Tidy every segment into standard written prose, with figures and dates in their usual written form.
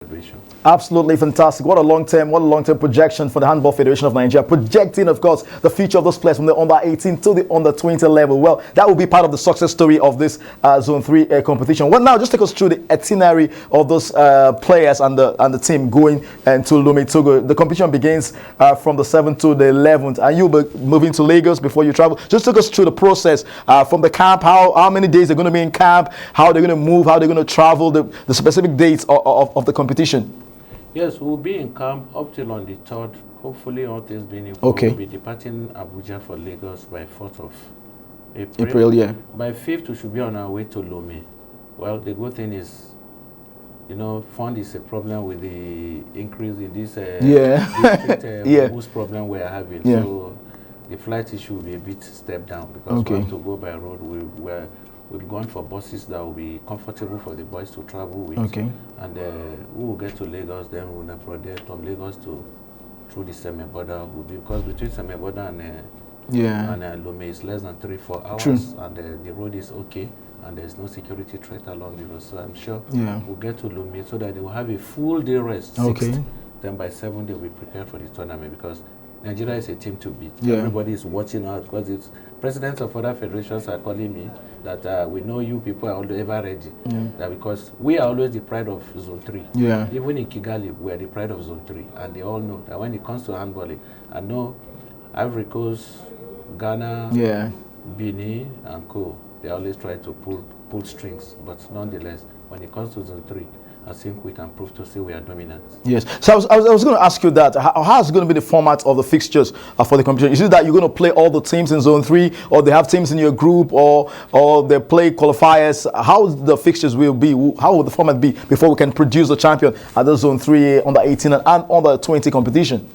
Federation. Absolutely fantastic. What a long-term projection for the Handball Federation of Nigeria. Projecting, of course, the future of those players from the under 18 to the under 20 level. Well, that will be part of the success story of this Zone 3 competition. Well, now just take us through the itinerary of those players and the team going to Lome, Togo. The competition begins from the 7th to the 11th, and you'll be moving to Lagos before you travel. Just take us through the process from the camp, how many days they're going to be in camp, how they're going to move, how they're going to travel, the specific dates of the competition. Yes, we'll be in camp up till on the 3rd. Hopefully, all things being equal, Okay. we'll be departing Abuja for Lagos by 4th of April. Yeah. By 5th, we should be on our way to Lome. Well, the good thing is, fund is a problem with the increase in this district boost problem we are having. Yeah. So the flight issue will be a bit stepped down because we have to go by road. We've gone for buses that will be comfortable for the boys to travel with. Okay. And we will get to Lagos, then we'll proceed from Lagos through the Semeboda. Because between Semeboda and Lome is less than 3-4 hours. True. And the road is okay, and there's no security threat along the road. So I'm sure we'll get to Lome so that they will have a full day rest. Okay. Then by 7 they'll be prepared for the tournament because Nigeria is a team to beat. Yeah. Everybody is watching out because it's presidents of other federations are calling me that we know you people are always ever ready. That because we are always the pride of Zone 3. Yeah. Even in Kigali, we are the pride of Zone 3. And they all know that when it comes to handballing, I know Ivory Coast, Ghana, Benin, and Co. They always try to pull strings. But nonetheless, when it comes to Zone 3, I think we can prove to say we are dominant. Yes. So I was going to ask you that. How is going to be the format of the fixtures for the competition? Is it that you're going to play all the teams in Zone 3, or they have teams in your group, or they play qualifiers? How the fixtures will be? How will the format be before we can produce the champion at the Zone 3, under 18 and under 20 competition?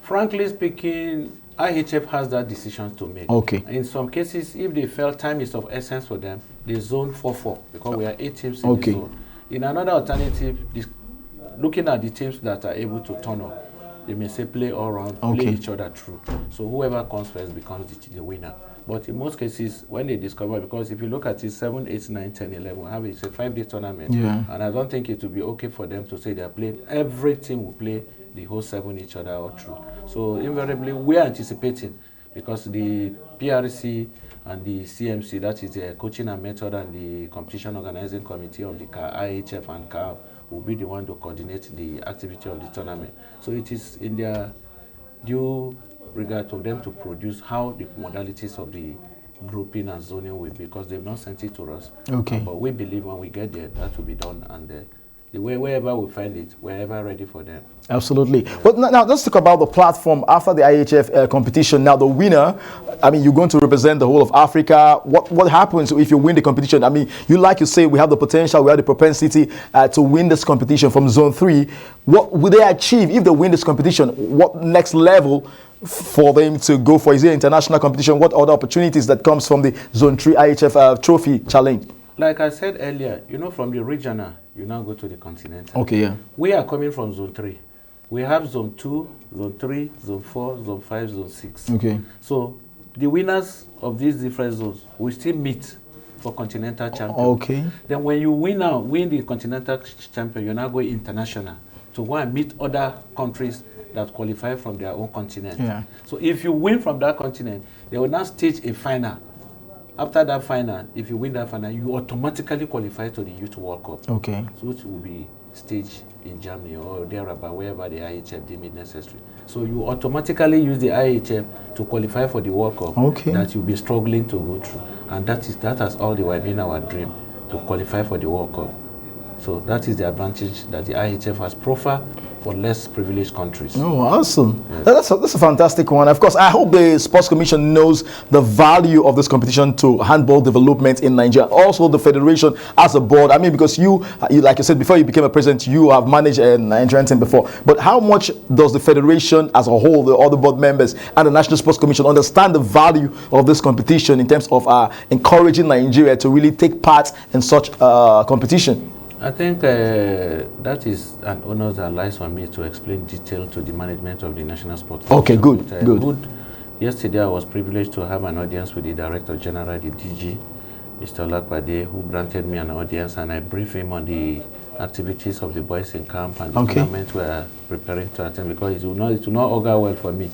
Frankly speaking, IHF has that decision to make. Okay. In some cases, if they felt time is of essence for them, they zone 4-4 because we are 8 teams in the zone. In another alternative, looking at the teams that are able to turn up, they may say play all round, play each other through. So whoever comes first becomes the winner. But in most cases, when they discover, because if you look at it, 7, 8, 9, 10, 11, it's a 5-day tournament. And I don't think it will be okay for them to say they are playing. Every team will play the whole 7 each other all through. So invariably, we are anticipating, because the PRC and the CMC, that is the coaching and method and the competition organizing committee of the IHF and CAF, will be the one to coordinate the activity of the tournament. So it is in their due regard to them to produce how the modalities of the grouping and zoning will be, because they've not sent it to us. But we believe when we get there, that will be done, and the way wherever we find it, we're ever ready for them. Absolutely. But now let's talk about the platform after the IHF competition. Now the winner, you're going to represent the whole of Africa. What happens if you win the competition? You say, we have the potential, we have the propensity to win this competition from Zone 3. What will they achieve if they win this competition? What next level for them to go for? Is there international competition? What other opportunities that comes from the Zone 3 IHF Trophy Challenge? Like I said earlier, from the regional, you now go to the continental. Okay, yeah. We are coming from Zone 3. We have Zone 2, Zone 3, Zone 4, Zone 5, Zone 6. Okay. So the winners of these different zones will still meet for continental champion. Okay. Then when you win the continental champion, you're now going international to go and meet other countries that qualify from their own continent. Yeah. So if you win from that continent, they will now stage a final. After that final, if you win that final, you automatically qualify to the Youth World Cup. Okay. So which will be staged in Germany or thereabout, wherever the IHF deem it necessary. So you automatically use the IHF to qualify for the World Cup that you'll be struggling to go through. And that has all the while been our dream, to qualify for the World Cup. So that is the advantage that the IHF has proffered for less privileged countries. Oh, awesome. Yes. That's a fantastic one. Of course, I hope the Sports Commission knows the value of this competition to handball development in Nigeria. Also, the Federation as a board. Because you, like you said, before you became a president, you have managed a Nigerian team before. But how much does the Federation as a whole, the other board members, and the National Sports Commission understand the value of this competition in terms of encouraging Nigeria to really take part in such competition? I think that is an honor that lies on me to explain detail to the management of the National Sports Commission. Okay, good. Yesterday, I was privileged to have an audience with the Director General, the DG, Mr. Olakpade, who granted me an audience, and I briefed him on the activities of the boys in camp and the tournament we are preparing to attend, because it will not augur well for me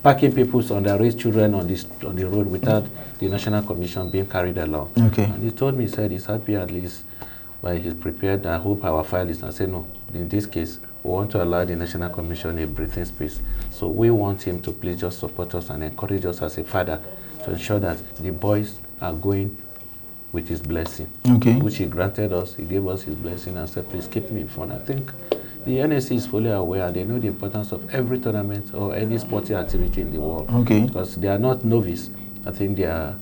packing people's underage children on the road without the National Commission being carried along. And he told me, he said he's happy at least, but he's prepared. I hope our file is. I said no. In this case, we want to allow the National Commission a breathing space. So we want him to please just support us and encourage us as a father to ensure that the boys are going with his blessing, which he granted us. He gave us his blessing and said, please keep me informed. I think the NSC is fully aware, and they know the importance of every tournament or any sporting activity in the world. Because they are not novice. I think they are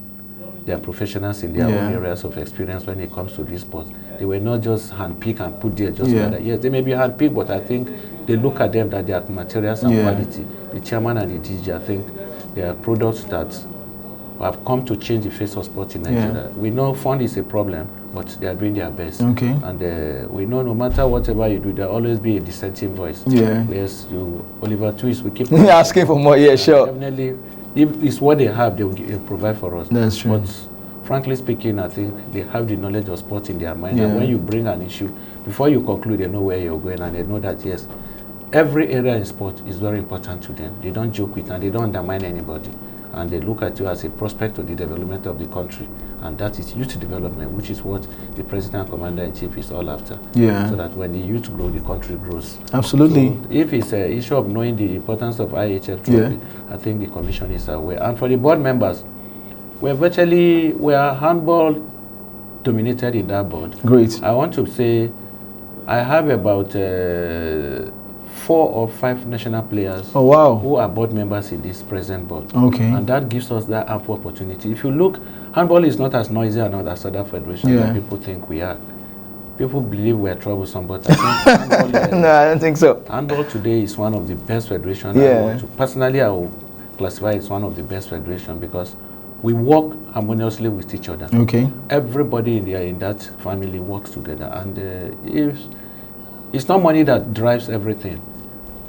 professionals in their own areas of experience when it comes to this sport. They were not just handpicked and put there just like that. Yes, they may be handpicked, but I think they look at them that they are materials and quality. The chairman and the DJ, I think they are products that have come to change the face of sport in Nigeria. We know fund is a problem, but they are doing their best. And we know no matter whatever you do, there will always be a dissenting voice. Yes, Oliver Twist, we keep asking for more. Sure. Definitely, if it's what they have, they will provide for us. That's true. But frankly speaking, I think they have the knowledge of sport in their mind. And when you bring an issue, before you conclude, they know where you're going, and they know that, yes, every area in sport is very important to them. They don't joke with, and they don't undermine anybody. And they look at you as a prospect to the development of the country. And that is youth development, which is what the President and Commander-in-Chief is all after. So that when the youth grow, the country grows. Absolutely. So if it's an issue of knowing the importance of IHF trophy, I think the Commission is aware. And for the board members, we are handball dominated in that board. Great. I want to say I have about 4 or 5 national players who are board members in this present board. And that gives us that ample opportunity. If you look, handball is not as noisy and as other federations that people think we are. People believe we are troublesome, but I think handball, no, I don't think so. Handball today is one of the best federations. Personally, I will classify it as one of the best federations because we work harmoniously with each other. Everybody in that family works together, and it's not money that drives everything.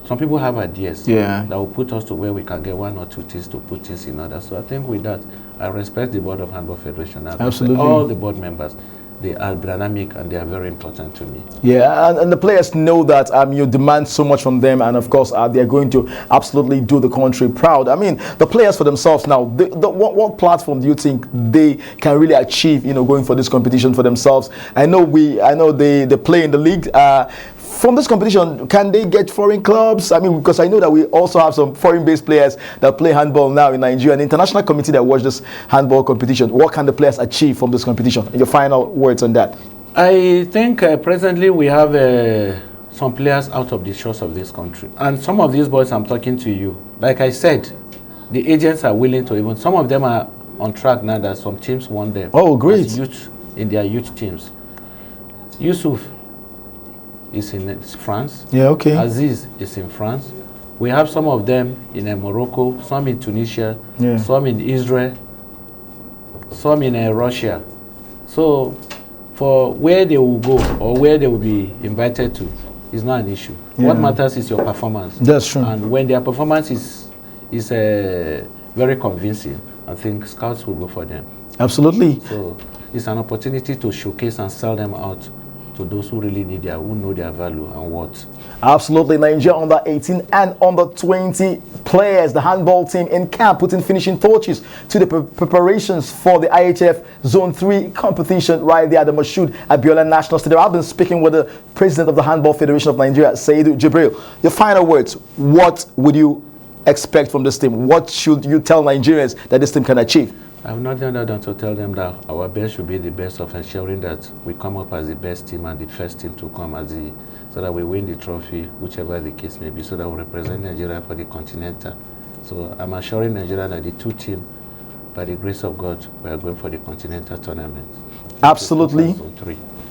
Some people have ideas that will put us to where we can get 1 or 2 things to put things in order. So I think with that, I respect the board of Handball Federation. Absolutely. All the board members, they are dynamic and they are very important to me. And the players know that you demand so much from them, and of course they are going to absolutely do the country proud. I mean, the players for themselves now, what platform do you think they can really achieve, going for this competition for themselves? I know they play in the league. From this competition, can they get foreign clubs? I mean, because I know that we also have some foreign-based players that play handball now in Nigeria, an international committee that watch this handball competition. What can the players achieve from this competition? Your final words on that. I think presently we have some players out of the shores of this country. And some of these boys I'm talking to you, like I said, the agents are willing to even, some of them are on track now that some teams want them. Oh, great. As youth, in their youth teams. Yusuf is in France. Aziz is in France. We have some of them in Morocco, some in Tunisia, some in Israel, some in Russia. So for where they will go or where they will be invited to is not an issue. What matters is your performance. That's true. And when their performance is very convincing, I think scouts will go for them. Absolutely. So it's an opportunity to showcase and sell them out to those who really need who know their value and what. Absolutely. Nigeria under 18 and under 20 players, the handball team in camp, putting finishing touches to the preparations for the IHF Zone 3 competition right there at the Moshood Abiola National Stadium. I've been speaking with the president of the Handball Federation of Nigeria, Saidu Jibril. Your final words, what would you expect from this team? What should you tell Nigerians that this team can achieve? I have nothing other than to tell them that our best should be the best of ensuring that we come up as the best team and the first team to come so that we win the trophy, whichever the case may be, so that we represent Nigeria for the Continental. So I'm assuring Nigeria that the 2 teams, by the grace of God, we are going for the Continental tournament. Absolutely.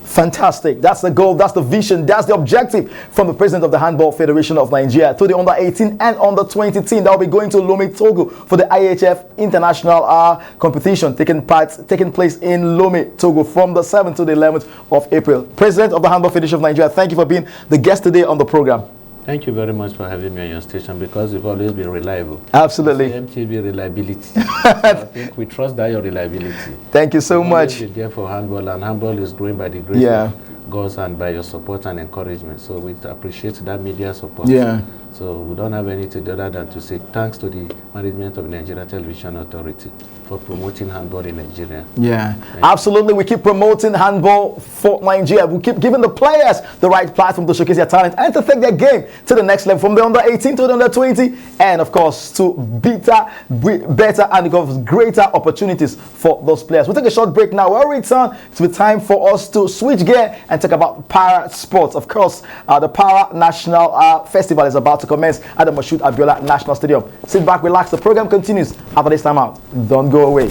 Fantastic. That's the goal, that's the vision, that's the objective from the president of the Handball Federation of Nigeria to the under 18 and under 20 team that will be going to Lome, Togo for the IHF International competition taking place in Lome, Togo from the 7th to the 11th of April. President of the Handball Federation of Nigeria, thank you for being the guest today on the program. Thank you very much for having me on your station because you've always been reliable. Absolutely. MTV reliability. I think we trust that your reliability. Thank you so much. You've been there for handball, and handball is growing by the grace of God's hand by your support and encouragement. So we appreciate that media support. Yeah. So we don't have anything other than to say thanks to the management of Nigeria Television Authority for promoting handball in Nigeria. Yeah, absolutely. We keep promoting handball for Nigeria. We keep giving the players the right platform to showcase their talent and to take their game to the next level, from the under 18 to the under 20, and of course to better and of course greater opportunities for those players. We'll take a short break now. We'll return. It's time for us to switch gear and talk about para sports. Of course, the Para National Festival is about to commence at the Moshood Abiola National Stadium. Sit back, relax. The program continues after this time out. Don't go away.